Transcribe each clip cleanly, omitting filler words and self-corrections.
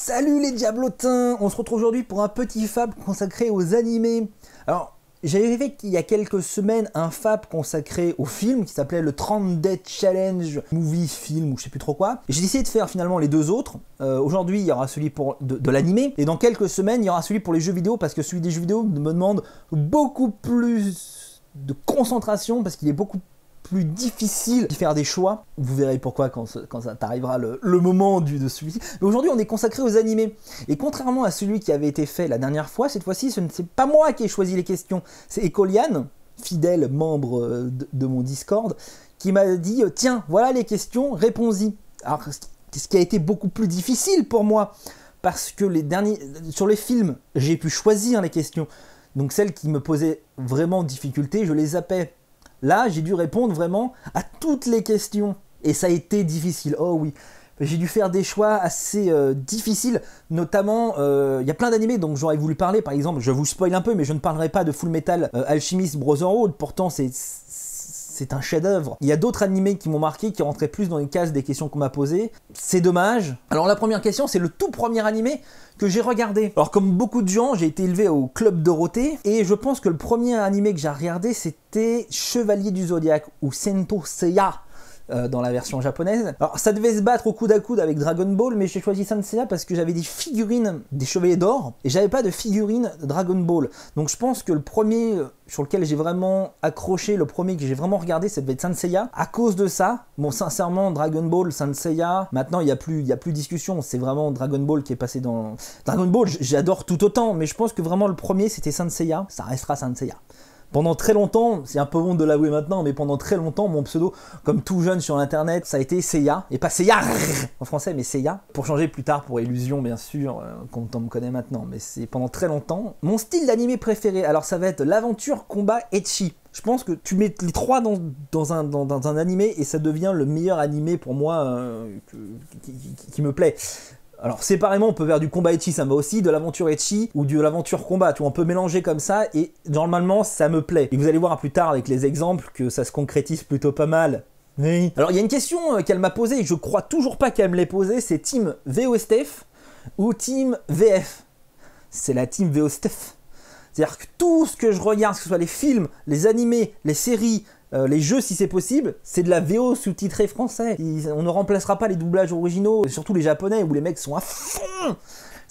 Salut les diablotins! On se retrouve aujourd'hui pour un petit fab consacré aux animés. Alors, j'avais fait il y a quelques semaines un fab consacré aux films qui s'appelait le 30 Day Challenge Movie Film ou je sais plus trop quoi. J'ai décidé de faire finalement les deux autres. Aujourd'hui, il y aura celui de l'animé et dans quelques semaines, il y aura celui pour les jeux vidéo parce que celui des jeux vidéo me demande beaucoup plus de concentration parce qu'il est beaucoup plus difficile de faire des choix. Vous verrez pourquoi quand ça t'arrivera le moment de celui-ci. Mais aujourd'hui, on est consacré aux animés. Et contrairement à celui qui avait été fait la dernière fois, cette fois-ci, ce n'est pas moi qui ai choisi les questions. C'est Ecolian, fidèle membre de mon Discord, qui m'a dit « Tiens, voilà les questions, réponds-y ». Alors, ce qui a été beaucoup plus difficile pour moi, parce que sur les films, j'ai pu choisir les questions. Donc celles qui me posaient vraiment difficulté, je les zappais. Là, j'ai dû répondre vraiment à toutes les questions. Et ça a été difficile, oh oui. J'ai dû faire des choix assez difficiles, notamment, il y a plein d'animés dont j'aurais voulu parler. Par exemple, je vous spoil un peu, mais je ne parlerai pas de Full Metal Alchemist Brotherhood. Pourtant, c'est un chef-d'œuvre. Il y a d'autres animés qui m'ont marqué, qui rentraient plus dans les cases des questions qu'on m'a posées. C'est dommage. Alors la première question, c'est le tout premier animé que j'ai regardé. Alors comme beaucoup de gens, j'ai été élevé au Club Dorothée, et je pense que le premier animé que j'ai regardé, c'était Chevalier du Zodiaque, ou Sento Seiya, dans la version japonaise. Alors ça devait se battre au coude à coude avec Dragon Ball, mais j'ai choisi Saint Seiya parce que j'avais des figurines des Chevaliers d'Or, et j'avais pas de figurines Dragon Ball. Donc je pense que le premier sur lequel j'ai vraiment accroché, le premier que j'ai vraiment regardé, ça devait être Saint Seiya. À cause de ça, bon sincèrement, Dragon Ball, Saint Seiya, maintenant il y a plus discussion, c'est vraiment Dragon Ball qui est passé dans... Dragon Ball, j'adore tout autant, mais je pense que vraiment le premier c'était Saint Seiya, ça restera Saint Seiya. Pendant très longtemps, c'est un peu honte de l'avouer maintenant, mais pendant très longtemps, mon pseudo, comme tout jeune sur internet, ça a été Seiya, et pas Seiya en français, mais Seiya, pour changer plus tard pour Illusion, bien sûr, quand on me connaît maintenant, mais c'est pendant très longtemps. Mon style d'animé préféré, alors ça va être l'aventure, combat, ecchi. Je pense que tu mets les trois dans un animé, et ça devient le meilleur animé pour moi qui me plaît. Alors séparément, on peut faire du combat ecchi, ça me va aussi, de l'aventure ecchi ou de l'aventure combat, tu vois, on peut mélanger comme ça et normalement ça me plaît. Et vous allez voir plus tard avec les exemples que ça se concrétise plutôt pas mal. Oui. Alors il y a une question qu'elle m'a posée et je crois toujours pas qu'elle me l'ait posée, c'est Team VOSTF ou Team VF. C'est la Team VOSTF. C'est-à-dire que tout ce que je regarde, que ce soit les films, les animés, les séries, les jeux si c'est possible, c'est de la VO sous-titrée français. On ne remplacera pas les doublages originaux, surtout les japonais où les mecs sont à fond.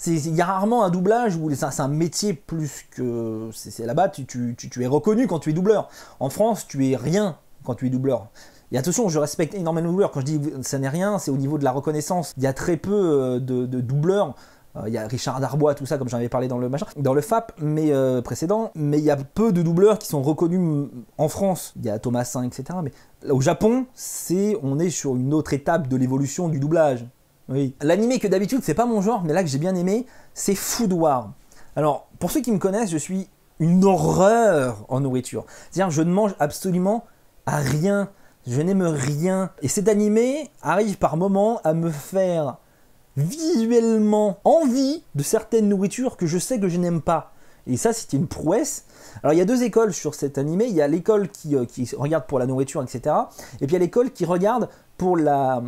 Il y a rarement un doublage où c'est un métier plus que... Là-bas, tu es reconnu quand tu es doubleur. En France, tu es rien quand tu es doubleur. Et attention, je respecte énormément les doubleurs. Quand je dis ça n'est rien, c'est au niveau de la reconnaissance. Il y a très peu de doubleurs. Il y a Richard Darbois, tout ça, comme j'en avais parlé dans le FAP précédent, mais il y a peu de doubleurs qui sont reconnus en France. Il y a Thomas Saint, etc. Mais là, au Japon, on est sur une autre étape de l'évolution du doublage. Oui. L'animé que d'habitude, c'est pas mon genre, mais là que j'ai bien aimé, c'est Food Wars. Alors, pour ceux qui me connaissent, je suis une horreur en nourriture. C'est-à-dire que je ne mange absolument à rien. Je n'aime rien. Et cet animé arrive par moments à me faire visuellement envie de certaines nourritures que je sais que je n'aime pas. Et ça, c'était une prouesse. Alors, il y a deux écoles sur cet animé. Il y a l'école qui regarde pour la nourriture, etc. Et puis, il y a l'école qui regarde pour la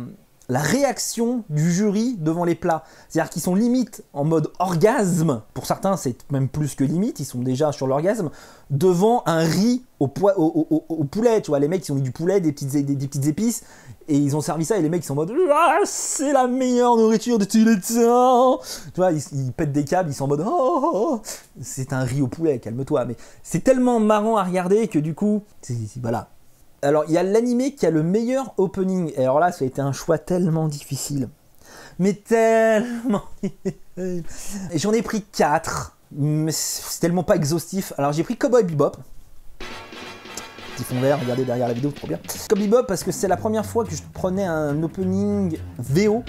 réaction du jury devant les plats. C'est-à-dire qu'ils sont limite en mode orgasme. Pour certains, c'est même plus que limite. Ils sont déjà sur l'orgasme. Devant un riz au poulet. Tu vois, les mecs, ils ont mis du poulet, des petites épices. Et ils ont servi ça. Et les mecs, ils sont en mode ah, c'est la meilleure nourriture de tous les temps. Tu vois, ils pètent des câbles. Ils sont en mode oh, c'est un riz au poulet, calme-toi. Mais c'est tellement marrant à regarder que du coup, voilà. Alors, il y a l'animé qui a le meilleur opening. Et alors là, ça a été un choix tellement difficile. Mais tellement... Et j'en ai pris 4. Mais c'est tellement pas exhaustif. Alors, j'ai pris Cowboy Bebop. Petit fond vert, regardez derrière la vidéo, trop bien. Cowboy Bebop parce que c'est la première fois que je prenais un opening VO.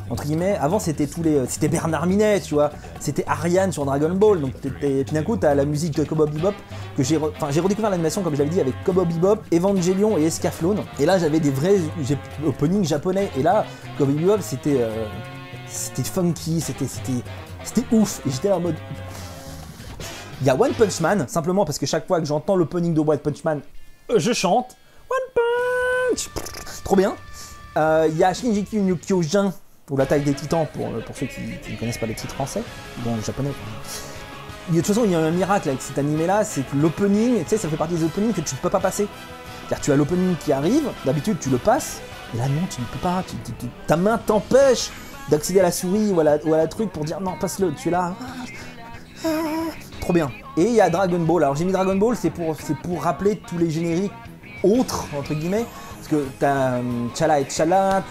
Entre guillemets, avant c'était c'était Bernard Minet, tu vois, c'était Ariane sur Dragon Ball, donc tout d'un coup t'as la musique de Cowboy Bebop, que j'ai redécouvert l'animation comme j'avais dit avec Cowboy Bebop, Evangelion et Escaflowne, et là j'avais des vrais openings japonais, et là Cowboy Bebop c'était funky, c'était ouf, et j'étais là en mode... Il y a One Punch Man, simplement parce que chaque fois que j'entends l'opening de One Punch Man, je chante One Punch, trop bien. Il y a Shingeki no Kyojin, ou l'attaque des titans pour ceux qui ne connaissent pas les titres français, bon les japonais. De toute façon, il y a un miracle avec cet animé-là, c'est que l'opening, tu sais, ça fait partie des openings que tu ne peux pas passer. Car tu as l'opening qui arrive, d'habitude tu le passes, et là non, tu ne peux pas, ta main t'empêche d'accéder à la souris ou à la truc pour dire non, passe-le, tu es là. Trop bien. Et il y a Dragon Ball, alors j'ai mis Dragon Ball, c'est pour rappeler tous les génériques autres, entre guillemets, parce que t'as T'Challa et T'Challa,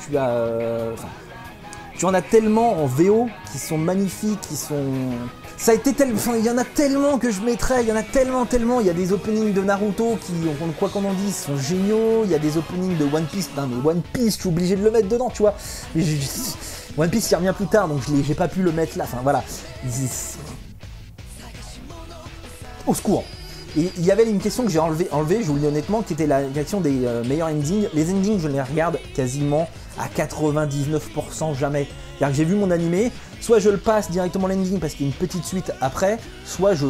tu en as tellement en VO qui sont magnifiques, qui sont... Ça a été tellement... Enfin, il y en a tellement que je mettrais, il y en a tellement. Il y a des openings de Naruto qui, quoi qu'on en dise, sont géniaux. Il y a des openings de One Piece. Non mais One Piece, je suis obligé de le mettre dedans, tu vois. One Piece, il revient plus tard, donc j'ai pas pu le mettre là. Enfin, voilà. Au secours. Et il y avait une question que j'ai enlevée, je vous le dis honnêtement, qui était la question des meilleurs endings. Les endings, je les regarde quasiment à 99% jamais. C'est-à-dire que j'ai vu mon animé, soit je le passe directement l'ending parce qu'il y a une petite suite après, soit je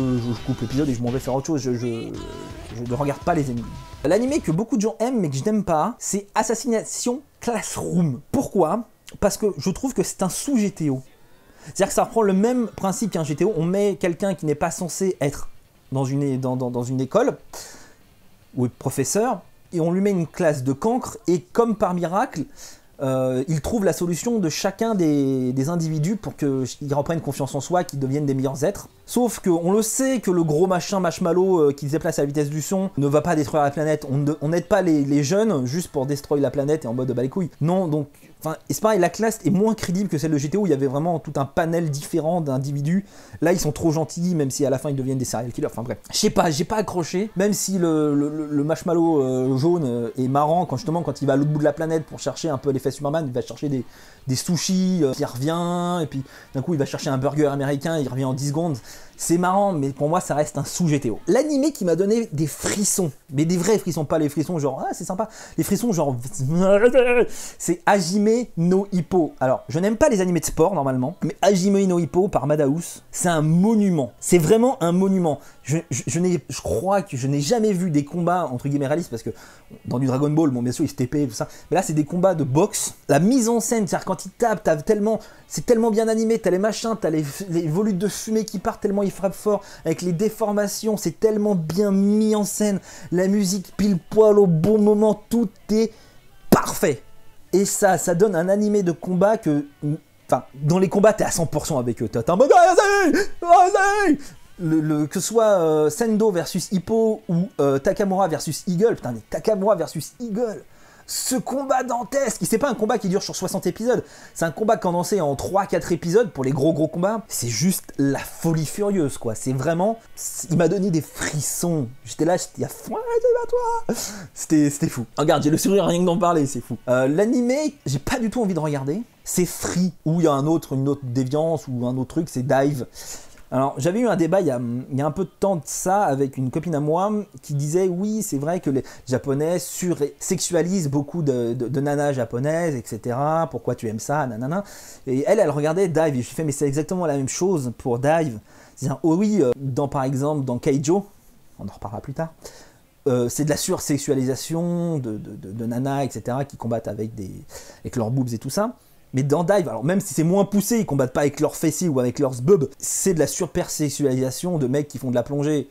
coupe l'épisode et je m'en vais faire autre chose, je ne regarde pas les endings. L'animé que beaucoup de gens aiment mais que je n'aime pas, c'est Assassination Classroom. Pourquoi? Parce que je trouve que c'est un sous-GTO. C'est-à-dire que ça reprend le même principe qu'un GTO, on met quelqu'un qui n'est pas censé être dans une école, ou professeur, et on lui met une classe de cancre, et comme par miracle, il trouve la solution de chacun des individus pour qu'ils reprennent confiance en soi, qu'ils deviennent des meilleurs êtres. Sauf qu'on le sait que le gros machin marshmallow qui se déplace à la vitesse du son ne va pas détruire la planète. On n'aide pas les jeunes juste pour détruire la planète et en mode de bah les couilles. Non, donc... Enfin, et c'est pareil, la classe est moins crédible que celle de GTO, où il y avait vraiment tout un panel différent d'individus. Là, ils sont trop gentils, même si à la fin, ils deviennent des serial killers. Enfin bref, je sais pas, j'ai pas accroché. Même si le marshmallow jaune est marrant, quand il va à l'autre bout de la planète pour chercher un peu l'effet Superman, il va chercher des sushis, puis il revient, et puis d'un coup, il va chercher un burger américain, il revient en 10 secondes. C'est marrant, mais pour moi, ça reste un sous-GTO. L'animé qui m'a donné des frissons, mais des vrais frissons, pas les frissons genre « Ah, c'est sympa », les frissons genre « C'est Hajime no Ippo ». Alors, je n'aime pas les animés de sport, normalement, mais Hajime no Ippo par Madhouse, c'est un monument. C'est vraiment un monument. Je crois que je n'ai jamais vu des combats, entre guillemets, réalistes, parce que dans du Dragon Ball, bon, bien sûr, il se TP, tout ça, mais là, c'est des combats de boxe. La mise en scène, c'est-à-dire quand il tape, c'est tellement bien animé, t'as les machins, t'as les volutes de fumée qui partent tellement il frappe fort, avec les déformations, c'est tellement bien mis en scène, la musique pile poil au bon moment, tout est parfait. Et ça donne un animé de combat que... Enfin, dans les combats, t'es à 100% avec eux, t'as un mode... que ce soit Sendo versus Hippo ou Takamura versus Eagle, putain, mais Takamura versus Eagle, ce combat dantesque, c'est pas un combat qui dure sur 60 épisodes, c'est un combat condensé en 3-4 épisodes pour les gros combats, c'est juste la folie furieuse quoi, c'est vraiment, il m'a donné des frissons, j'étais là, j'étais à fond, toi, c'était fou. Regarde, j'ai le sourire rien que d'en parler, c'est fou. L'animé, j'ai pas du tout envie de regarder, c'est Free, où il y a une autre déviance ou un autre truc, c'est Dive. Alors, j'avais eu un débat il y a un peu de temps de ça avec une copine à moi qui disait oui, c'est vrai que les Japonais sexualisent beaucoup de nanas japonaises, etc. Pourquoi tu aimes ça, nanana. Et elle regardait Dive. Et je lui ai fait, mais c'est exactement la même chose pour Dive. C'est-à-dire, oh oui, par exemple, dans Keijo, on en reparlera plus tard, c'est de la sursexualisation de nanas, etc. qui combattent avec leurs boobs et tout ça. Mais dans Dive, alors même si c'est moins poussé, ils combattent pas avec leurs fessiers ou avec leurs bubs, c'est de la surpersexualisation de mecs qui font de la plongée.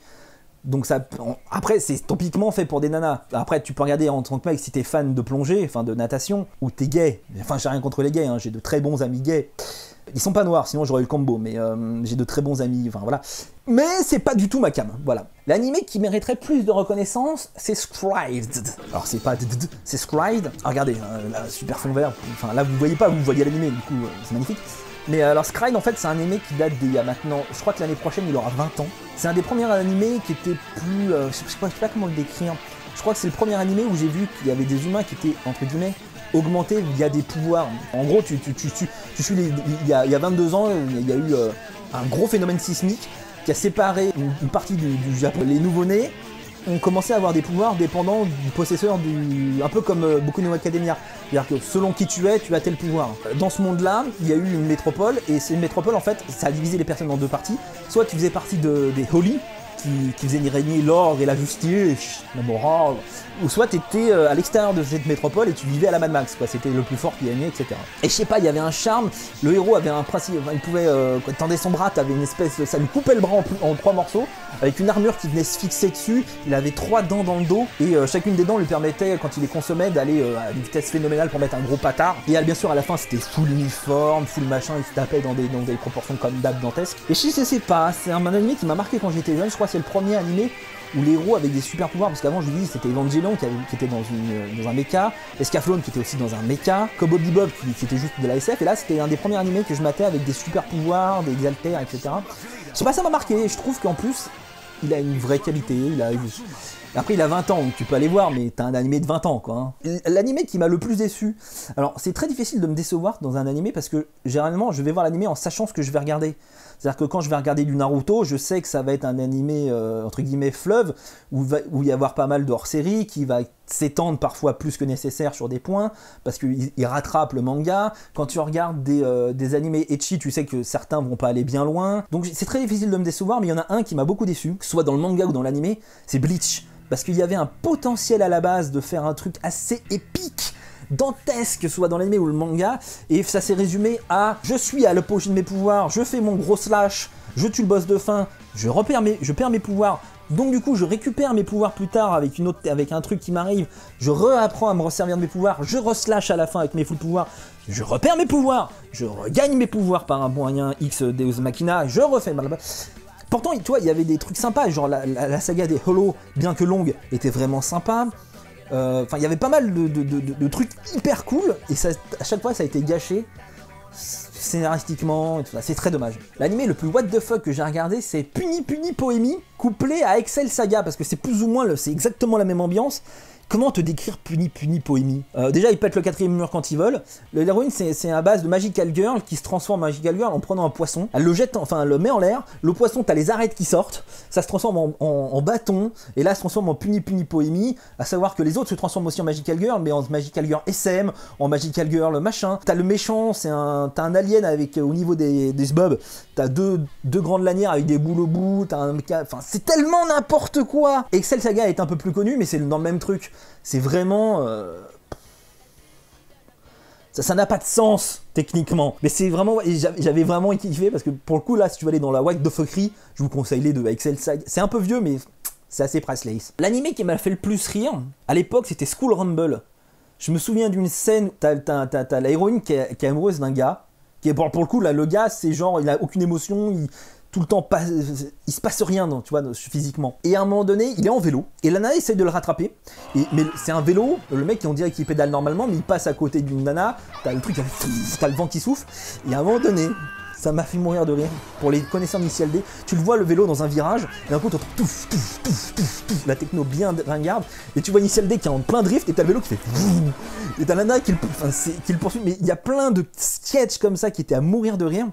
Donc ça, après c'est typiquement fait pour des nanas. Après tu peux regarder en tant que mec si t'es fan de plongée, enfin de natation, ou t'es gay. Enfin j'ai rien contre les gays, hein, j'ai de très bons amis gays. Ils sont pas noirs, sinon j'aurais eu le combo, mais j'ai de très bons amis, enfin voilà. Mais c'est pas du tout ma cam, voilà. L'animé qui mériterait plus de reconnaissance, c'est Scribed. Alors c'est pas c'est Scribed. Regardez, là, super fond vert, enfin là vous voyez pas, vous voyez l'animé, du coup c'est magnifique. Mais alors Scribed en fait c'est un animé qui date d'il y a maintenant, je crois que l'année prochaine il aura 20 ans. C'est un des premiers animés qui était plus, je sais pas comment le décrire. Je crois que c'est le premier animé où j'ai vu qu'il y avait des humains qui étaient, entre guillemets, augmenté via des pouvoirs. En gros, tu suis il y a 22 ans, il y a eu un gros phénomène sismique qui a séparé une partie du Japon. Les nouveau-nés ont commencé à avoir des pouvoirs dépendant du possesseur un peu comme Boku no Academia. C'est-à-dire que selon qui tu es, tu as tel pouvoir. Dans ce monde-là, il y a eu une métropole, et c'est une métropole, en fait, ça a divisé les personnes en deux parties. Soit tu faisais partie des Holy, qui faisait régner l'ordre et la justice, la morale, ou soit t'étais à l'extérieur de cette métropole et tu vivais à la Mad Max, quoi. C'était le plus fort qui gagnait, etc. Et je sais pas, il y avait un charme, le héros avait un principe, il pouvait, quand il tendait son bras, t'avais une espèce, ça lui coupait le bras en 3 morceaux, avec une armure qui venait se fixer dessus, il avait 3 dents dans le dos, et chacune des dents lui permettait, quand il les consommait, d'aller à une vitesse phénoménale pour mettre un gros patard. Et bien sûr, à la fin, c'était full uniforme, full machin, il se tapait dans des proportions comme d'hab dantesques. Et je sais pas, c'est un animé qui m'a marqué quand j'étais jeune, je crois que c'est le premier animé où les héros avaient des super pouvoirs, parce qu'avant je vous dis c'était Evangelion qui était dans un mecha, Escaflowne qui était aussi dans un mecha, Cowboy Bebop qui était juste de la SF, et là c'était un des premiers animés que je matais avec des super pouvoirs, des haltères, etc. Je sais pas, ça m'a marqué, je trouve qu'en plus il a une vraie qualité, après il a 20 ans, donc tu peux aller voir, mais t'as un animé de 20 ans quoi. Hein. L'animé qui m'a le plus déçu, alors c'est très difficile de me décevoir dans un animé parce que généralement je vais voir l'animé en sachant ce que je vais regarder. C'est-à-dire que quand je vais regarder du Naruto, je sais que ça va être un animé entre guillemets fleuve, où il va y avoir pas mal de hors-série, qui va s'étendre parfois plus que nécessaire sur des points, parce qu'il rattrape le manga. Quand tu regardes des animés ecchi, tu sais que certains vont pas aller bien loin. Donc c'est très difficile de me décevoir, mais il y en a un qui m'a beaucoup déçu, que ce soit dans le manga ou dans l'animé, c'est Bleach. Parce qu'il y avait un potentiel à la base de faire un truc assez épique, dantesque, soit dans l'anime ou le manga, et ça s'est résumé à je suis à l'apogée de mes pouvoirs, je fais mon gros slash, je tue le boss de fin, je perds mes pouvoirs, donc du coup je récupère mes pouvoirs plus tard avec un truc qui m'arrive, je réapprends à me resservir de mes pouvoirs, je reslash à la fin avec mes full pouvoirs, je repère mes pouvoirs, je regagne mes pouvoirs par un moyen X Deus Machina, je refais blablabla. Pourtant, tu vois, il y avait des trucs sympas, genre la saga des Hollow, bien que longue, était vraiment sympa. Enfin, il y avait pas mal de trucs hyper cool, et ça, à chaque fois, ça a été gâché scénaristiquement, et tout ça. C'est très dommage. L'animé le plus what the fuck que j'ai regardé, c'est Puni Puni Poemi, couplé à Excel Saga, parce que c'est plus ou moins, c'est exactement la même ambiance. Comment te décrire Puni Puni Poemi? Déjà, ils pètent le 4ème mur quand ils volent. L'héroïne, c'est à base de Magical Girl qui se transforme en Magical Girl en prenant un poisson. Elle le jette, enfin, elle le met en l'air. Le poisson, t'as les arêtes qui sortent. Ça se transforme en bâton. Et là, elle se transforme en Puni Puni Poemi. À savoir que les autres se transforment aussi en Magical Girl, mais en Magical Girl SM, en Magical Girl machin. T'as le méchant, t'as un alien avec, au niveau des sbobs, t'as deux grandes lanières avec des boules au bout. Enfin, c'est tellement n'importe quoi. Excel Saga est un peu plus connu, mais c'est dans le même truc. C'est vraiment... Ça n'a pas de sens, techniquement. Mais c'est vraiment... J'avais vraiment kiffé, parce que pour le coup, là, si tu veux aller dans la what the fuckerie, je vous conseille les deux. Excel Saga. C'est un peu vieux, mais c'est assez priceless. L'animé qui m'a fait le plus rire, à l'époque, c'était School Rumble. Je me souviens d'une scène où t'as la héroïne qui est amoureuse d'un gars, qui est, pour le coup, là, le gars, c'est genre, il a aucune émotion, tout le temps, il se passe rien, tu vois, physiquement. Et à un moment donné, il est en vélo, et la nana essaye de le rattraper, mais c'est un vélo, le mec, on dirait qu'il pédale normalement, mais il passe à côté d'une nana, t'as le truc, t'as le vent qui souffle, et à un moment donné, ça m'a fait mourir de rire. Pour les connaisseurs d'Initial D, tu le vois le vélo dans un virage, et d'un coup, t'entends touf, la techno bien ringarde, et tu vois Initial D qui est en plein drift, et t'as le vélo qui fait et t'as la nana qui le poursuit, mais il y a plein de sketchs comme ça qui étaient à mourir de rire.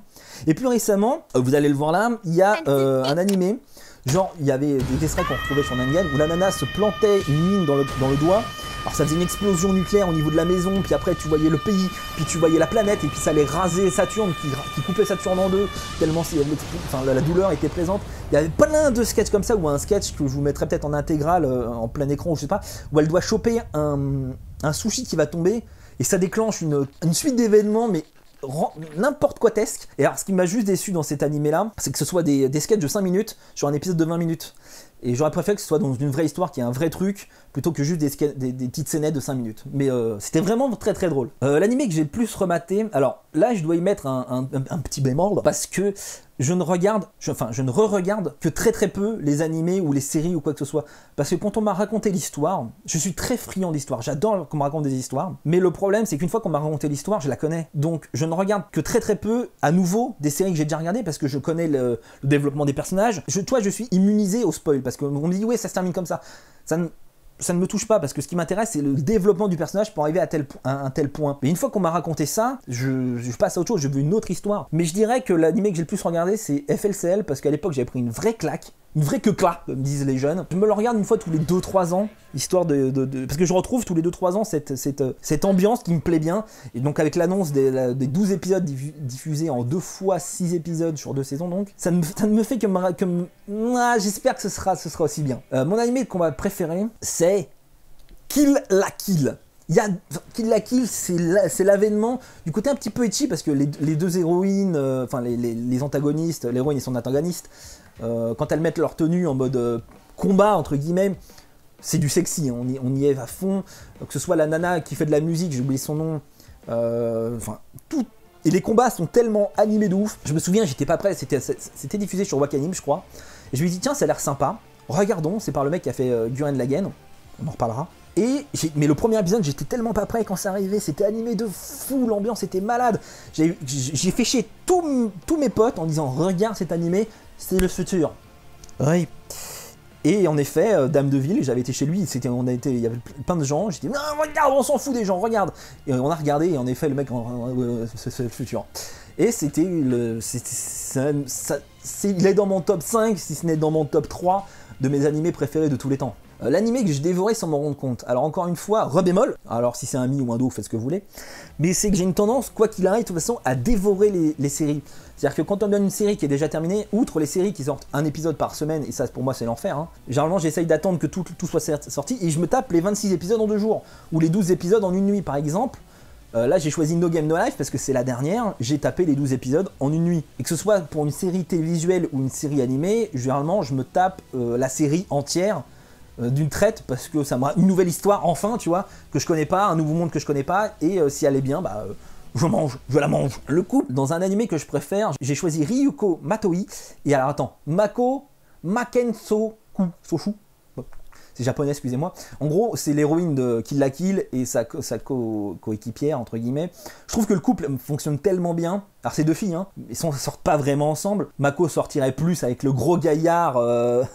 Et plus récemment, vous allez le voir là, il y a un animé, genre il y avait des extraits qu'on retrouvait sur Nangal, où la nana se plantait une mine dans le doigt. Alors ça faisait une explosion nucléaire au niveau de la maison, puis après tu voyais le pays, puis tu voyais la planète, et puis ça allait raser Saturne, qui coupait Saturne en deux, tellement la douleur était présente. Il y avait plein de sketchs comme ça, ou un sketch que je vous mettrai peut-être en intégrale, en plein écran, je sais pas, où elle doit choper un sushi qui va tomber, et ça déclenche une suite d'événements, mais n'importe quoi tesque. Et alors ce qui m'a juste déçu dans cet animé là, c'est que ce soit des sketchs de 5 minutes sur un épisode de 20 minutes. Et j'aurais préféré que ce soit dans une vraie histoire, qui est un vrai truc, plutôt que juste des petites scénettes de 5 minutes. Mais c'était vraiment très très drôle. L'animé que j'ai le plus rematé, alors là je dois y mettre un petit bémol, parce que je ne re-regarde que très très peu les animés ou les séries ou quoi que ce soit. Parce que quand on m'a raconté l'histoire, je suis très friand d'histoire, j'adore qu'on me raconte des histoires, mais le problème c'est qu'une fois qu'on m'a raconté l'histoire, je la connais. Donc je ne regarde que très très peu, à nouveau, des séries que j'ai déjà regardées, parce que je connais le développement des personnages. Je suis immunisé au spoil, parce qu'on me dit ouais ça se termine comme ça. Ça ne me touche pas, parce que ce qui m'intéresse, c'est le développement du personnage pour arriver à un tel point. Mais une fois qu'on m'a raconté ça, je passe à autre chose, je veux une autre histoire. Mais je dirais que l'animé que j'ai le plus regardé, c'est FLCL, parce qu'à l'époque, j'avais pris une vraie claque, une vraie queue-cla, comme disent les jeunes. Je me le regarde une fois tous les 2-3 ans, histoire parce que je retrouve tous les 2-3 ans cette ambiance qui me plaît bien. Et donc avec l'annonce des 12 épisodes diffusés en 2 fois 6 épisodes sur 2 saisons, donc ça ne me fait que j'espère que ce sera aussi bien. Mon animé de combat préféré, c'est Kill la Kill. Kill la Kill, c'est l'avènement du côté un petit peu ecchi, parce que les deux héroïnes, enfin les antagonistes, l'héroïne et son antagoniste, quand elles mettent leur tenue en mode combat, entre guillemets, c'est du sexy, on y est à fond, que ce soit la nana qui fait de la musique, j'ai oublié son nom, enfin tout. Et les combats sont tellement animés de ouf. Je me souviens, j'étais pas prêt, c'était diffusé sur Wakanim, je crois, et je me dis tiens, ça a l'air sympa, regardons, c'est par le mec qui a fait Gurren Lagann, on en reparlera. Mais le premier épisode, j'étais tellement pas prêt quand ça arrivait, c'était animé de fou, l'ambiance était malade. J'ai fait chier tous mes potes en disant regarde cet animé, c'est le futur. Oui. Et en effet, Dame de Ville, j'avais été chez lui, il y avait plein de gens, j'ai dit non, regarde, on s'en fout des gens, regarde. Et on a regardé, et en effet, le mec, c'est le futur. Et c'était il est dans mon top 5, si ce n'est dans mon top 3 de mes animés préférés de tous les temps. L'animé que j'ai dévoré sans m'en rendre compte, alors encore une fois, re-bémol, alors si c'est un mi ou un do, faites ce que vous voulez, mais c'est que j'ai une tendance, quoi qu'il arrive, de toute façon, à dévorer les séries. C'est-à-dire que quand on me donne une série qui est déjà terminée, outre les séries qui sortent un épisode par semaine, et ça pour moi c'est l'enfer, hein, généralement j'essaye d'attendre que tout soit sorti, et je me tape les 26 épisodes en 2 jours, ou les 12 épisodes en une nuit par exemple. Là j'ai choisi No Game No Life parce que c'est la dernière, j'ai tapé les 12 épisodes en une nuit. Et que ce soit pour une série télévisuelle ou une série animée, généralement je me tape la série entière, d'une traite, parce que ça me une nouvelle histoire enfin, tu vois, que je connais pas, un nouveau monde que je connais pas, et si elle est bien, bah je la mange. Le couple, dans un animé que je préfère, j'ai choisi Ryuko Matoi, et alors attends, Mako Makensoku Soshu, c'est japonais, excusez-moi. En gros, c'est l'héroïne de Kill la Kill et sa coéquipière, entre guillemets. Je trouve que le couple fonctionne tellement bien. Alors, c'est 2 filles, hein, ils sortent pas vraiment ensemble. Mako sortirait plus avec le gros gaillard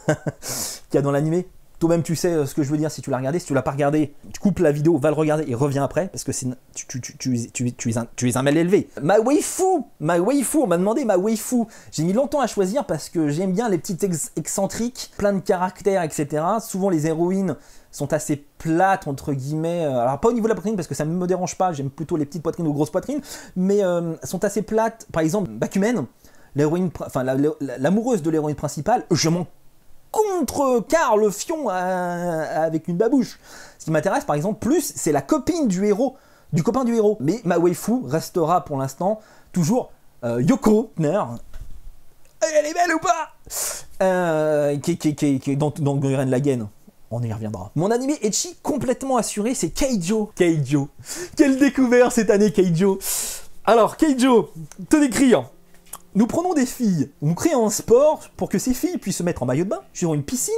qu'il y a dans l'animé. Toi-même, tu sais ce que je veux dire si tu l'as regardé. Si tu l'as pas regardé, tu coupes la vidéo, va le regarder et reviens après, parce que tu es un mal élevé. Ma waifu, on m'a demandé ma waifu. J'ai mis longtemps à choisir parce que j'aime bien les petites excentriques, plein de caractères, etc. Souvent, les héroïnes sont assez plates, entre guillemets. Alors, pas au niveau de la poitrine, parce que ça ne me dérange pas, j'aime plutôt les petites poitrines ou grosses poitrines, mais sont assez plates. Par exemple, Bakumen, l'amoureuse de l'héroïne principale, je m'en contrecarre le fion avec une babouche. Ce qui m'intéresse par exemple plus, c'est la copine du héros, du copain du héros. Mais ma waifu restera pour l'instant toujours Yoko. Elle est belle ou pas, qui est dans Gurren Lagann. On y reviendra. Mon animé ecchi complètement assuré, c'est Keijo. Quelle découverte cette année, Keijo. Alors, Keijo, te décrire. Nous prenons des filles, nous créons un sport pour que ces filles puissent se mettre en maillot de bain sur une piscine,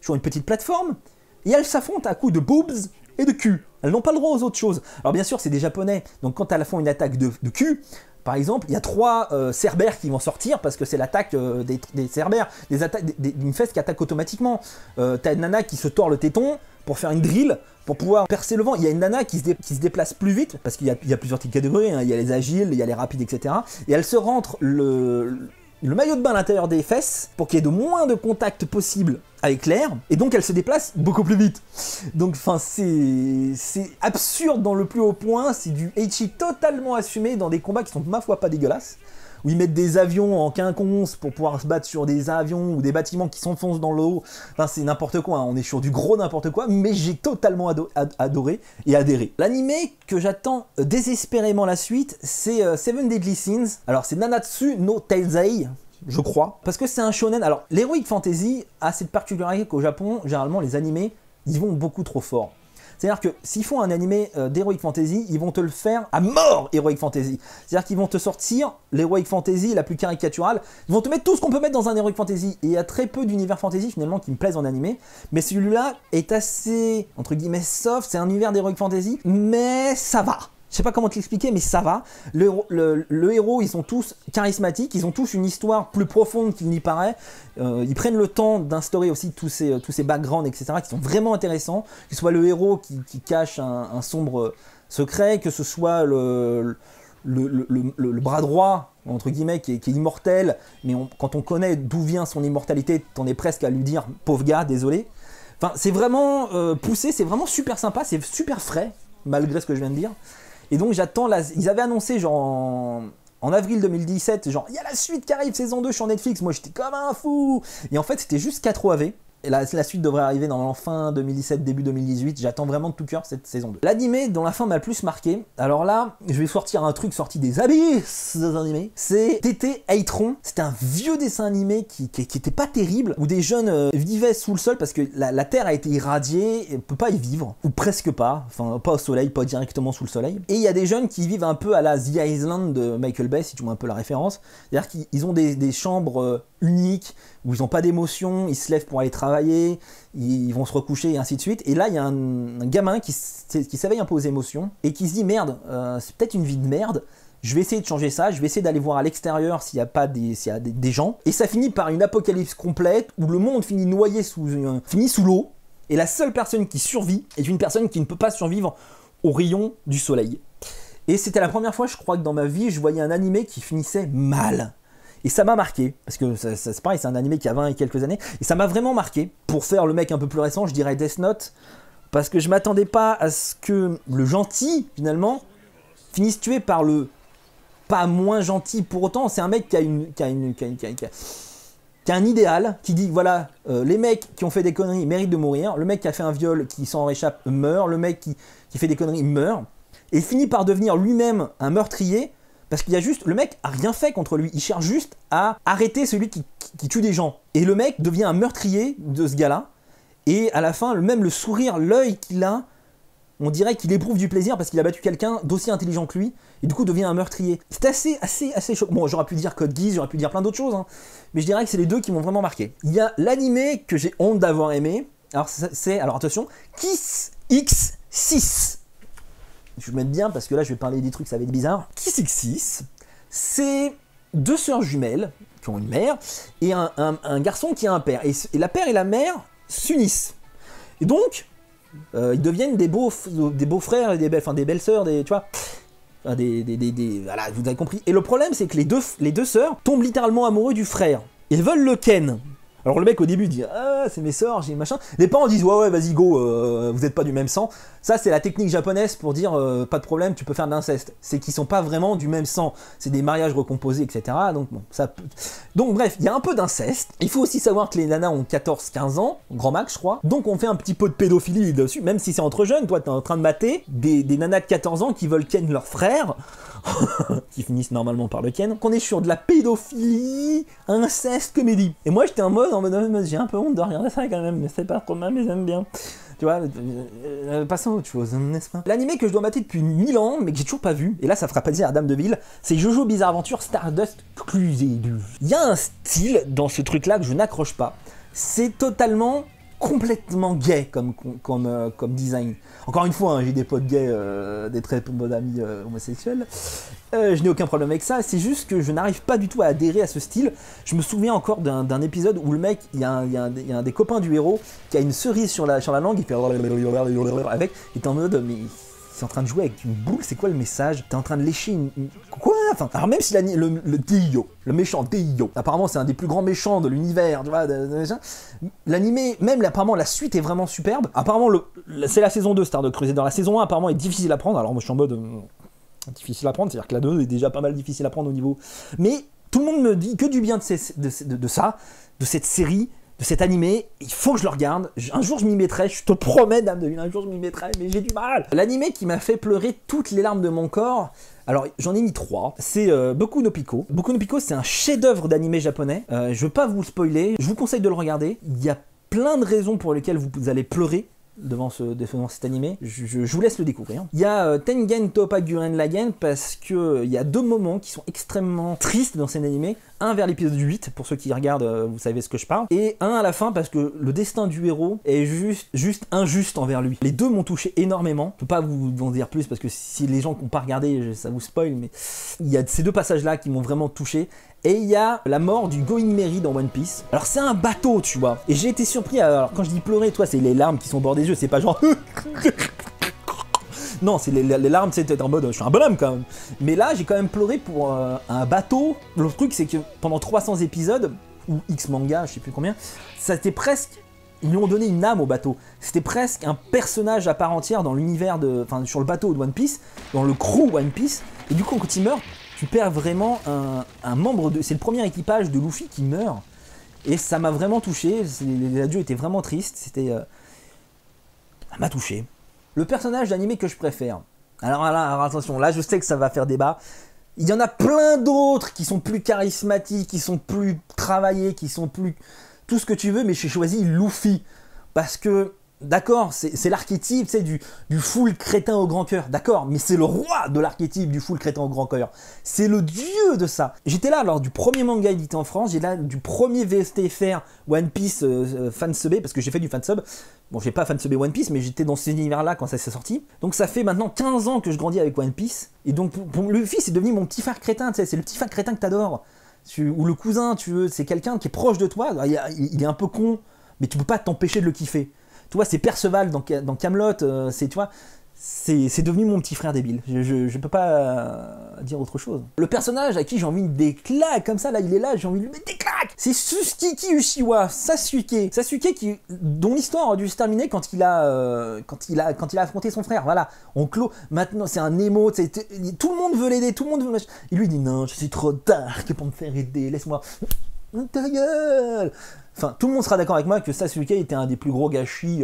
sur une petite plateforme, et elles s'affrontent à coups de boobs et de cul. Elles n'ont pas le droit aux autres choses. Alors bien sûr, c'est des japonais, donc quand elles font une attaque de cul, par exemple, il y a 3 cerbères qui vont sortir parce que c'est l'attaque des cerbères, d'une fesse qui attaque automatiquement. T'as une nana qui se tord le téton pour faire une drill, pour pouvoir percer le vent. Il y a une nana qui se déplace plus vite, parce qu'il y a plusieurs petites catégories, hein. Il y a les agiles, il y a les rapides, etc. Et elle se rentre le maillot de bain à l'intérieur des fesses, pour qu'il y ait de moins de contact possible avec l'air, et donc elle se déplace beaucoup plus vite. Donc enfin c'est absurde dans le plus haut point, c'est du ecchi totalement assumé dans des combats qui sont ma foi pas dégueulasses, où ils mettent des avions en quinconce pour pouvoir se battre sur des avions ou des bâtiments qui s'enfoncent dans l'eau. Enfin, c'est n'importe quoi, hein. On est sur du gros n'importe quoi, mais j'ai totalement adoré et adhéré. L'animé que j'attends désespérément la suite, c'est Seven Deadly Sins. Alors, c'est Nanatsu no Taizai, je crois, parce que c'est un shonen. Alors, l'heroic fantasy a cette particularité qu'au Japon, généralement, les animés, ils vont beaucoup trop fort. C'est-à-dire que s'ils font un animé d'Heroic Fantasy, ils vont te le faire à mort, Heroic Fantasy. C'est-à-dire qu'ils vont te sortir l'Heroic Fantasy la plus caricaturale. Ils vont te mettre tout ce qu'on peut mettre dans un Heroic Fantasy. Et il y a très peu d'univers fantasy finalement qui me plaisent en animé. Mais celui-là est assez, entre guillemets, soft. C'est un univers d'Heroic Fantasy, mais ça va. Je sais pas comment te l'expliquer, mais ça va. Le héros, ils sont tous charismatiques, ils ont tous une histoire plus profonde qu'il n'y paraît. Ils prennent le temps d'instaurer aussi tous ces backgrounds, etc., qui sont vraiment intéressants. Que ce soit le héros qui cache un sombre secret, que ce soit le bras droit, entre guillemets, qui est immortel, mais quand on connaît d'où vient son immortalité, t'en es presque à lui dire « pauvre gars, désolé ». Enfin, c'est vraiment poussé, c'est vraiment super sympa, c'est super frais, malgré ce que je viens de dire. Et donc j'attends, ils avaient annoncé genre en avril 2017, genre il y a la suite qui arrive, saison 2 sur Netflix, moi j'étais comme un fou. Et en fait c'était juste 4 OAV. Et la suite devrait arriver normalement fin 2017, début 2018. J'attends vraiment de tout cœur cette saison 2. L'animé dont la fin m'a le plus marqué, alors là, je vais sortir un truc sorti des abysses des animés, c'est TT Eitron. C'était un vieux dessin animé qui était pas terrible, où des jeunes vivaient sous le sol parce que la Terre a été irradiée, et ne peut pas y vivre, ou presque pas, enfin pas au soleil, pas directement sous le soleil. Et il y a des jeunes qui vivent un peu à la The Island de Michael Bay, si tu vois un peu la référence. C'est-à-dire qu'ils ont des chambres uniques, où ils n'ont pas d'émotion, ils se lèvent pour aller travailler, ils vont se recoucher et ainsi de suite. Et là, il y a un gamin qui s'éveille un peu aux émotions et qui se dit « Merde, c'est peut-être une vie de merde, je vais essayer de changer ça, je vais essayer d'aller voir à l'extérieur s'il y a des gens. » Et ça finit par une apocalypse complète où le monde finit noyé finit sous l'eau. Et la seule personne qui survit est une personne qui ne peut pas survivre aux rayons du soleil. Et c'était la première fois, je crois, que dans ma vie, je voyais un animé qui finissait mal. Et ça m'a marqué, parce que c'est pareil, c'est un animé qui a 20 et quelques années, et ça m'a vraiment marqué. Pour faire le mec un peu plus récent, je dirais Death Note, parce que je m'attendais pas à ce que le gentil, finalement, finisse tué par le pas moins gentil pour autant. C'est un mec qui a un idéal, qui dit, voilà, les mecs qui ont fait des conneries méritent de mourir, le mec qui a fait un viol, qui s'en réchappe, meurt, le mec qui fait des conneries, meurt, et finit par devenir lui-même un meurtrier. Parce qu'il y a juste, le mec a rien fait contre lui, il cherche juste à arrêter celui qui tue des gens. Et le mec devient un meurtrier de ce gars-là, et à la fin, même le sourire, l'œil qu'il a, on dirait qu'il éprouve du plaisir parce qu'il a battu quelqu'un d'aussi intelligent que lui, et du coup devient un meurtrier. C'est assez choquant. Bon, j'aurais pu dire Code Geass, j'aurais pu dire plein d'autres choses, hein, mais je dirais que c'est les deux qui m'ont vraiment marqué. Il y a l'animé que j'ai honte d'avoir aimé, alors attention, Kiss X6. Je vais me mettre bien parce que là je vais parler des trucs, ça va être bizarre. Kiss X6, c'est deux sœurs jumelles qui ont une mère et un garçon qui a un père. Et la père et la mère s'unissent. Et donc, ils deviennent des beaux frères et des belles sœurs, tu vois. Enfin, voilà, vous avez compris. Et le problème, c'est que les deux sœurs tombent littéralement amoureux du frère. Ils veulent le ken. Alors le mec au début dit « Ah, c'est mes sœurs, j'ai machin ». Les parents disent « Ouais, vas-y, go, vous n'êtes pas du même sang ». Ça, c'est la technique japonaise pour dire « Pas de problème, tu peux faire de l'inceste ». C'est qu'ils sont pas vraiment du même sang. C'est des mariages recomposés, etc. Donc, bon, ça peut... Donc bref, il y a un peu d'inceste. Il faut aussi savoir que les nanas ont 14-15 ans, grand max, je crois. Donc on fait un petit peu de pédophilie dessus, même si c'est entre jeunes. Toi, t'es en train de mater des nanas de 14 ans qui veulent ken leur frère. qui finissent normalement par le ken. Donc on est sur de la pédophilie, inceste, comédie. Et moi j'étais en mode j'ai un peu honte de regarder ça quand même, mais c'est pas trop mal, mais j'aime bien. Tu vois, passons à autre chose, n'est-ce pas? L'animé que je dois mater depuis 1000 ans, mais que j'ai toujours pas vu, et là ça fera pas dire à Dame de Ville, c'est Jojo Bizarre Adventure Stardust Crusader. Il y a un style dans ce truc-là que je n'accroche pas. C'est totalement complètement gay comme design. Encore une fois, hein, j'ai des potes gays, des très bons amis homosexuels. Je n'ai aucun problème avec ça, c'est juste que je n'arrive pas du tout à adhérer à ce style. Je me souviens encore d'un épisode où le mec, il y a un des copains du héros qui a une cerise sur la langue, il fait avec, il est en mode mais c'est en train de jouer avec une boule, c'est quoi le message? T'es en train de lécher une... Quoi? Enfin, alors même si le Deio, le méchant Deio, apparemment c'est un des plus grands méchants de l'univers, tu vois, l'animé, même apparemment la suite est vraiment superbe. Apparemment c'est la saison 2 Stardust Crusader, la saison 1 apparemment est difficile à prendre, alors moi je suis en mode difficile à prendre, c'est-à-dire que la 2 est déjà pas mal difficile à prendre au niveau... Mais tout le monde me dit que du bien de cette série, de cet animé, il faut que je le regarde. Un jour je m'y mettrai, je te promets Dame de Ville, un jour je m'y mettrai, mais j'ai du mal. L'animé qui m'a fait pleurer toutes les larmes de mon corps, alors j'en ai mis 3, c'est Boku no Pico. Boku no Pico c'est un chef-d'œuvre d'animé japonais, je veux pas vous spoiler, je vous conseille de le regarder, il y a plein de raisons pour lesquelles vous allez pleurer devant cet animé, je vous laisse le découvrir. Il y a Tengen Toppa Gurren Lagann parce que il y a deux moments qui sont extrêmement tristes dans cet animé. Un vers l'épisode 8, pour ceux qui regardent, vous savez ce que je parle, et un à la fin parce que le destin du héros est juste injuste envers lui. Les deux m'ont touché énormément. Je peux pas vous en dire plus parce que si les gens qui n'ont pas regardé, ça vous spoil, mais il y a ces deux passages-là qui m'ont vraiment touché. Et il y a la mort du Going Merry dans One Piece. Alors c'est un bateau, tu vois. Et j'ai été surpris, alors quand je dis pleurer, toi, c'est les larmes qui sont au bord des yeux, c'est pas genre... Non, c'est les larmes, c'était en mode je suis un bonhomme quand même. Mais là, j'ai quand même pleuré pour un bateau. Le truc, c'est que pendant 300 épisodes, ou X manga, je sais plus combien, ça était presque. Ils lui ont donné une âme au bateau. C'était presque un personnage à part entière dans l'univers de. Enfin, sur le bateau de One Piece, dans le crew One Piece. Et du coup, quand il meurt, tu perds vraiment un membre de. C'est le premier équipage de Luffy qui meurt. Et ça m'a vraiment touché. L'adieu était vraiment triste. C'était. Ça m'a touché. Le personnage d'animé que je préfère. Alors là, attention, là je sais que ça va faire débat. Il y en a plein d'autres qui sont plus charismatiques, qui sont plus travaillés, qui sont plus... tout ce que tu veux, mais j'ai choisi Luffy. Parce que, d'accord, c'est l'archétype, c'est du full crétin au grand cœur. D'accord, mais c'est le roi de l'archétype du full crétin au grand cœur. C'est le dieu de ça. J'étais là lors du premier manga édité en France, j'étais là du premier VSTFR One Piece fansubé, parce que j'ai fait du fansub. Bon, j'ai pas fansubé One Piece, mais j'étais dans cet univers-là quand ça s'est sorti. Donc ça fait maintenant 15 ans que je grandis avec One Piece. Et donc pour Luffy, c'est devenu mon petit frère crétin, tu sais, c'est le petit frère crétin que t'adores. Ou le cousin, tu veux, c'est quelqu'un qui est proche de toi. Il est un peu con, mais tu peux pas t'empêcher de le kiffer. Tu vois, c'est Perceval dans Kaamelott, c'est, tu vois, c'est devenu mon petit frère débile. Je peux pas dire autre chose. Le personnage à qui j'ai envie de des claques, comme ça, là, il est là, j'ai envie de lui mettre des claques. C'est Tsukiki Uchiwa, Sasuke. Sasuke dont l'histoire a dû se terminer quand il a affronté son frère. Voilà, on clôt. Maintenant, c'est un émo, tout le monde veut l'aider, tout le monde veut... Il lui dit, non, je suis trop dark pour me faire aider, laisse-moi... Ta gueule. Enfin, tout le monde sera d'accord avec moi que Sasuke était un des plus gros gâchis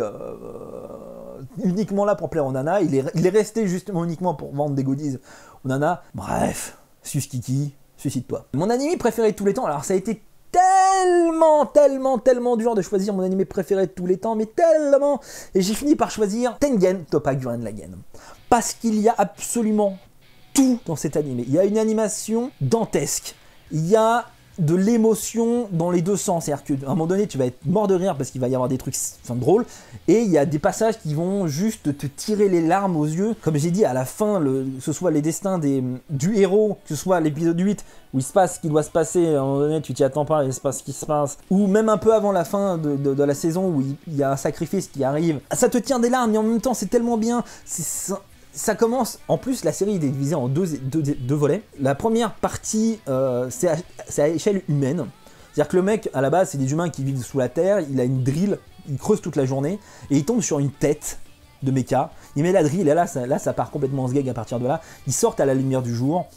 uniquement là pour plaire aux nanas. Il est resté justement uniquement pour vendre des goodies aux nanas. Bref, Tsukiki, suicide-toi. Mon anime préféré de tous les temps, alors ça a été tellement dur de choisir mon anime préféré de tous les temps, mais tellement. Et j'ai fini par choisir Tengen Toppa Gurren Lagann. Parce qu'il y a absolument tout dans cet anime. Il y a une animation dantesque. Il y a de l'émotion dans les deux sens, c'est-à-dire qu'à un moment donné tu vas être mort de rire parce qu'il va y avoir des trucs drôles, et il y a des passages qui vont juste te tirer les larmes aux yeux. Comme j'ai dit, à la fin, que ce soit les destins du héros, que ce soit l'épisode 8 où il se passe ce qui doit se passer, à un moment donné tu t'y attends pas, il se passe ce qui se passe, ou même un peu avant la fin de la saison où il y a un sacrifice qui arrive, ça te tire des larmes, mais en même temps c'est tellement bien. Ça commence, en plus la série est divisée en deux volets. La première partie, c'est à échelle humaine. C'est-à-dire que le mec, à la base, c'est des humains qui vivent sous la terre, il a une drill, il creuse toute la journée, et il tombe sur une tête de méca, il met la drill, et là ça part complètement en sgeg à partir de là, ils sortent à la lumière du jour,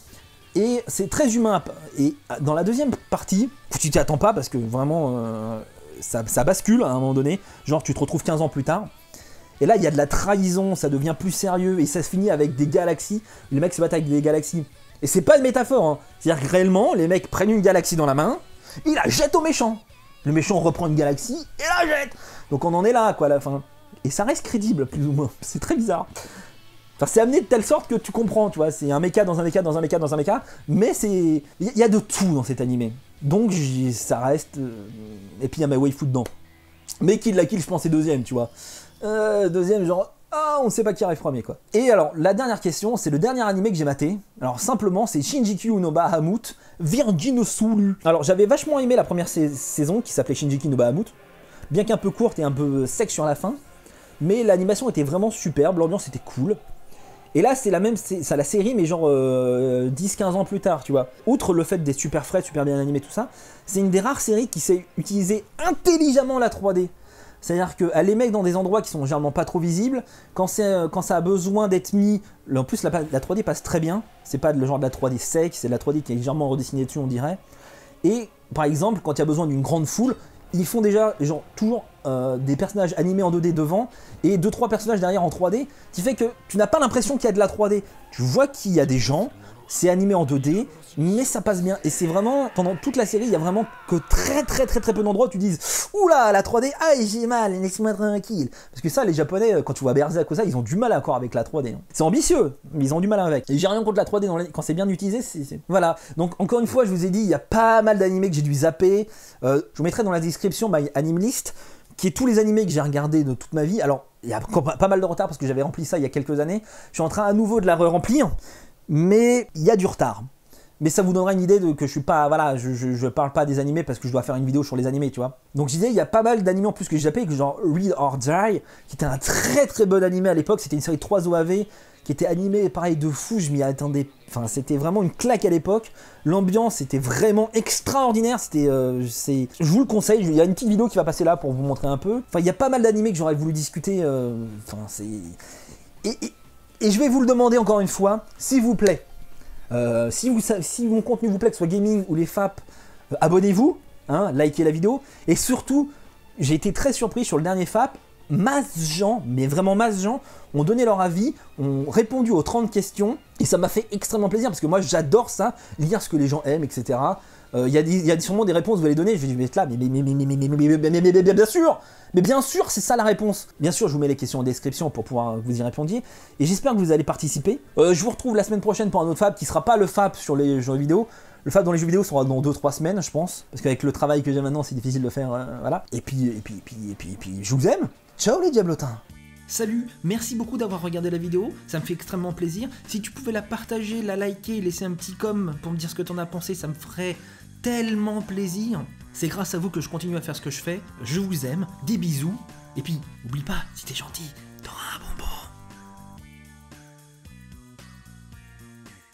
et c'est très humain. Et dans la deuxième partie, tu t'y attends pas, parce que vraiment, ça bascule à un moment donné, genre tu te retrouves 15 ans plus tard. Et là, il y a de la trahison, ça devient plus sérieux, et ça se finit avec des galaxies. Les mecs se battent avec des galaxies. Et c'est pas une métaphore, hein. C'est-à-dire que réellement, les mecs prennent une galaxie dans la main, ils la jettent au méchant. Le méchant reprend une galaxie et la jette. Donc on en est là, quoi, à la fin. Et ça reste crédible, plus ou moins. C'est très bizarre. Enfin, c'est amené de telle sorte que tu comprends, tu vois. C'est un méca dans un méca, dans un méca, dans un méca. Mais c'est... Il y a de tout dans cet animé. Donc ça reste... Et puis il y a ma waifu dedans. Mais Kill la Kill, je pense, c'est deuxième, tu vois. Deuxième, genre, on sait pas qui arrive premier, quoi. Et alors, la dernière question, c'est le dernier animé que j'ai maté. Alors, simplement, c'est Shinjiki no Bahamut, Virgin Sulu. Alors, j'avais vachement aimé la première saison qui s'appelait Shinjiki no Bahamut, bien qu'un peu courte et un peu sec sur la fin. Mais l'animation était vraiment superbe, l'ambiance était cool. Et là, c'est la série, mais genre 10-15 ans plus tard, tu vois. Outre le fait d'être super frais, super bien animé, tout ça, c'est une des rares séries qui sait utiliser intelligemment la 3D. C'est-à-dire qu'elle les met dans des endroits qui sont généralement pas trop visibles. Quand ça a besoin d'être mis... En plus, la 3D passe très bien. C'est pas le genre de la 3D sec, c'est de la 3D qui est légèrement redessinée dessus, on dirait. Et par exemple, quand il y a besoin d'une grande foule, ils font déjà toujours des personnages animés en 2D devant et 2-3 personnages derrière en 3D, qui fait que tu n'as pas l'impression qu'il y a de la 3D. Tu vois qu'il y a des gens, c'est animé en 2D, mais ça passe bien. Et c'est vraiment, pendant toute la série, il y a vraiment que très peu d'endroits où tu dises « Oula, la 3D, aïe, j'ai mal, laisse-moi tranquille ». Parce que ça, les Japonais, quand tu vois Berserk ou ça, ils ont du mal encore avec la 3D. Hein. C'est ambitieux, mais ils ont du mal avec. Et j'ai rien contre la 3D quand c'est bien utilisé, Voilà. Donc, encore une fois, je vous ai dit, il y a pas mal d'animés que j'ai dû zapper. Je vous mettrai dans la description ma anime list, qui est tous les animés que j'ai regardés de toute ma vie. Alors, il y a pas mal de retard parce que j'avais rempli ça il y a quelques années. Je suis en train à nouveau de la re-remplir, mais il y a du retard. Mais ça vous donnera une idée de que je suis pas, voilà, je parle pas des animés parce que je dois faire une vidéo sur les animés, tu vois. Donc je disais, il y a pas mal d'animés en plus que j'ai zappé, genre Read or Die, qui était un très bon animé à l'époque, c'était une série 3 OAV, qui était animée, pareil, de fou, je m'y attendais, enfin c'était vraiment une claque à l'époque, l'ambiance était vraiment extraordinaire, c'était, je vous le conseille, il y a une petite vidéo qui va passer là pour vous montrer un peu, enfin il y a pas mal d'animés que j'aurais voulu discuter, enfin c'est... Et je vais vous le demander encore une fois, s'il vous plaît, si mon contenu vous plaît, que ce soit gaming ou les FAP, abonnez-vous, hein, likez la vidéo, et surtout, j'ai été très surpris sur le dernier FAP, masse gens, mais vraiment masse gens, ont donné leur avis, ont répondu aux 30 questions, et ça m'a fait extrêmement plaisir, parce que moi j'adore ça, lire ce que les gens aiment, etc. Il y a sûrement des réponses, vous allez donner, je vais être là, mais bien sûr, c'est ça la réponse. Bien sûr, je vous mets les questions en description pour pouvoir vous y répondre, et j'espère que vous allez participer. Je vous retrouve la semaine prochaine pour un autre FAP, qui sera pas le FAP sur les jeux vidéo. Le FAP dans les jeux vidéo sera dans 2-3 semaines, je pense, parce qu'avec le travail que j'ai maintenant, c'est difficile de faire, voilà. Et puis, je vous aime. Ciao les diablotins. Salut, merci beaucoup d'avoir regardé la vidéo, ça me fait extrêmement plaisir. Si tu pouvais la partager, la liker, laisser un petit com pour me dire ce que t'en as pensé, ça me ferait tellement plaisir. C'est grâce à vous que je continue à faire ce que je fais. Je vous aime, des bisous. Et puis, oublie pas, si t'es gentil,